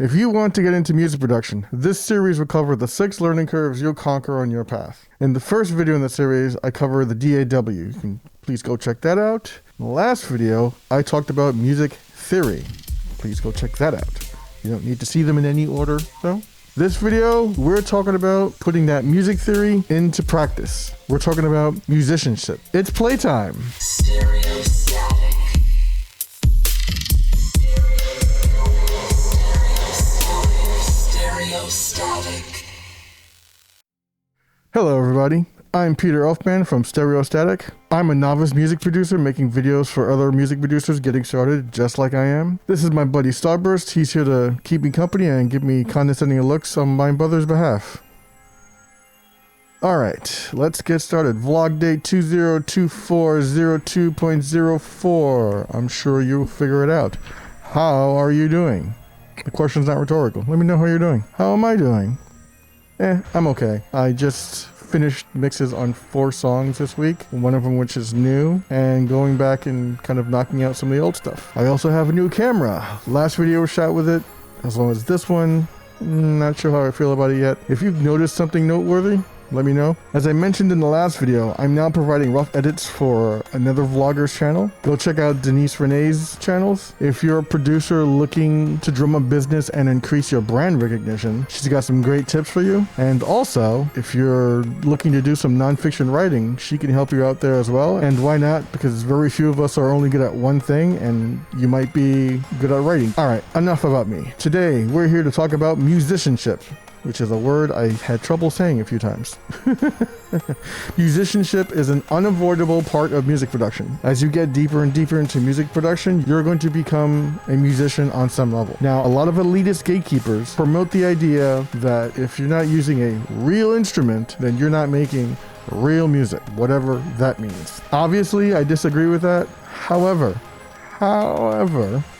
If you want to get into music production, this series will cover the 6 learning curves you'll conquer on your path. In the first video in the series, I cover the DAW. You can please go check that out. In the last video, I talked about music theory. Please go check that out. You don't need to see them in any order, though. This video, we're talking about putting that music theory into practice. We're talking about musicianship. It's playtime. Hello everybody, I'm Peter Elfman from Stereostatic. I'm a novice music producer making videos for other music producers getting started just like I am. This is my buddy Starburst. He's here to keep me company and give me condescending looks on my brother's behalf. Alright, let's get started. Vlog date 202402.04. I'm sure you'll figure it out. How are you doing? The question's not rhetorical. Let me know how you're doing. How am I doing? I'm okay. I just finished mixes on 4 songs this week, one of them which is new, and going back and kind of knocking out some of the old stuff. I also have a new camera. Last video was shot with it, as long as this one. Not sure how I feel about it yet. If you've noticed something noteworthy, let me know. As I mentioned in the last video, I'm now providing rough edits for another vlogger's channel. Go check out Denise Renee's channels. If you're a producer looking to drum up business and increase your brand recognition, she's got some great tips for you. And also, if you're looking to do some nonfiction writing, she can help you out there as well. And why not? Because very few of us are only good at one thing, and you might be good at writing. All right, enough about me. Today, we're here to talk about musicianship, which is a word I had trouble saying a few times. Musicianship is an unavoidable part of music production. As you get deeper and deeper into music production, you're going to become a musician on some level. Now, a lot of elitist gatekeepers promote the idea that if you're not using a real instrument, then you're not making real music, whatever that means. Obviously, I disagree with that. However,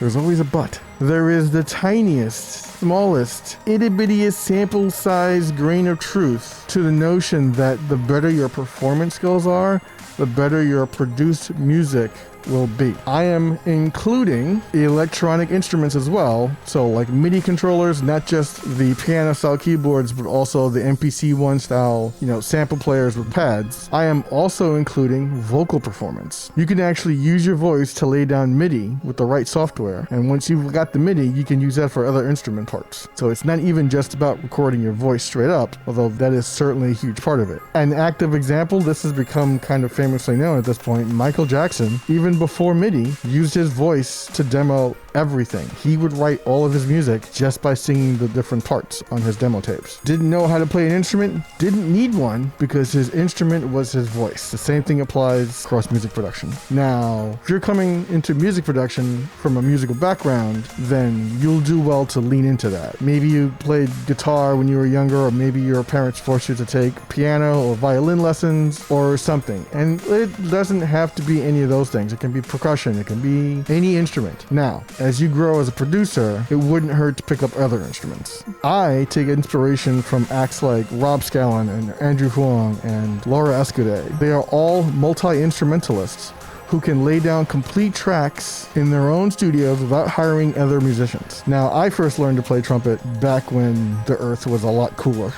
there's always a but. There is the tiniest, smallest, itty-bittiest sample size grain of truth to the notion that the better your performance skills are, the better your produced music will be. I am including electronic instruments as well, so like MIDI controllers, not just the piano style keyboards, but also the MPC-1 style, sample players with pads. I am also including vocal performance. You can actually use your voice to lay down MIDI with the right software, and once you've got the MIDI, you can use that for other instrument parts. So it's not even just about recording your voice straight up, although that is certainly a huge part of it. An active example, this has become kind of famously known at this point, Michael Jackson, even before MIDI, used his voice to demo everything. He would write all of his music just by singing the different parts on his demo tapes. Didn't know how to play an instrument, didn't need one because his instrument was his voice. The same thing applies across music production. Now, if you're coming into music production from a musical background, then you'll do well to lean into that. Maybe you played guitar when you were younger, or maybe your parents forced you to take piano or violin lessons or something. And it doesn't have to be any of those things. It can be percussion, it can be any instrument. Now, as you grow as a producer, it wouldn't hurt to pick up other instruments. I take inspiration from acts like Rob Scallon and Andrew Huang and Laura Escudé. They are all multi-instrumentalists who can lay down complete tracks in their own studios without hiring other musicians. Now, I first learned to play trumpet back when the earth was a lot cooler.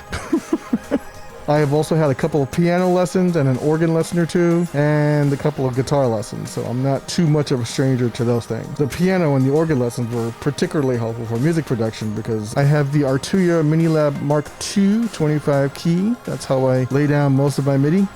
I have also had a couple of piano lessons and an organ lesson or two, and a couple of guitar lessons, so I'm not too much of a stranger to those things. The piano and the organ lessons were particularly helpful for music production because I have the Artuya Minilab Mark II 25 key. That's how I lay down most of my MIDI.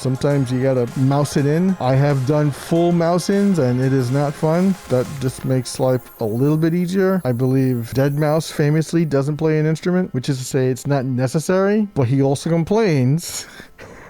Sometimes you gotta mouse it in. I have done full mouse-ins and it is not fun. That just makes life a little bit easier. I believe deadmau5 famously doesn't play an instrument, which is to say it's not necessary, but he also complains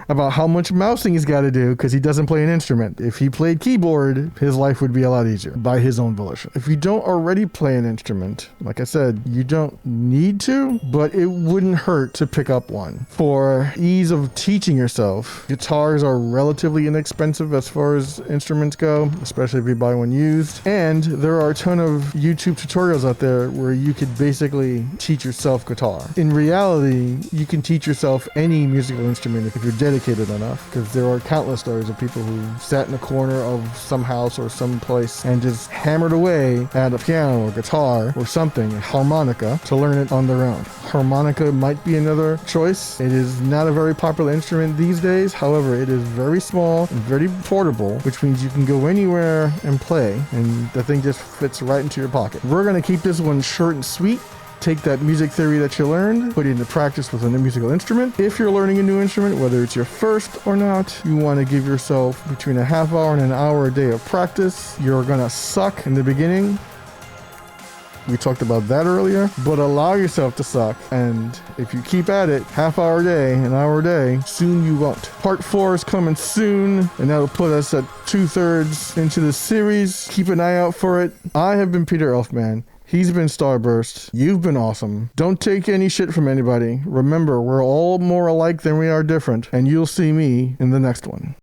about how much mousing he's got to do because he doesn't play an instrument. If he played keyboard, his life would be a lot easier by his own volition. If you don't already play an instrument, like I said, you don't need to, but it wouldn't hurt to pick up one. For ease of teaching yourself, guitars are relatively inexpensive as far as instruments go, especially if you buy one used. And there are a ton of YouTube tutorials out there where you could basically teach yourself guitar. In reality, you can teach yourself any musical instrument if you're dedicated dedicated enough, because there are countless stories of people who sat in a corner of some house or some place and just hammered away at a piano or guitar or something, a harmonica, to learn it on their own. Harmonica might be another choice. It is not a very popular instrument these days. However, it is very small and very portable, which means you can go anywhere and play, and the thing just fits right into your pocket. We're going to keep this one short and sweet. Take that music theory that you learned, put it into practice with a new musical instrument. If you're learning a new instrument, whether it's your first or not, you want to give yourself between a half hour and an hour a day of practice. You're gonna suck in the beginning. We talked about that earlier, but allow yourself to suck. And if you keep at it, half hour a day, an hour a day, soon you won't. Part 4 is coming soon, and that'll put us at 2/3 into the series. Keep an eye out for it. I have been Peter Elfman. He's been Starburst. You've been awesome. Don't take any shit from anybody. Remember, we're all more alike than we are different, and you'll see me in the next one.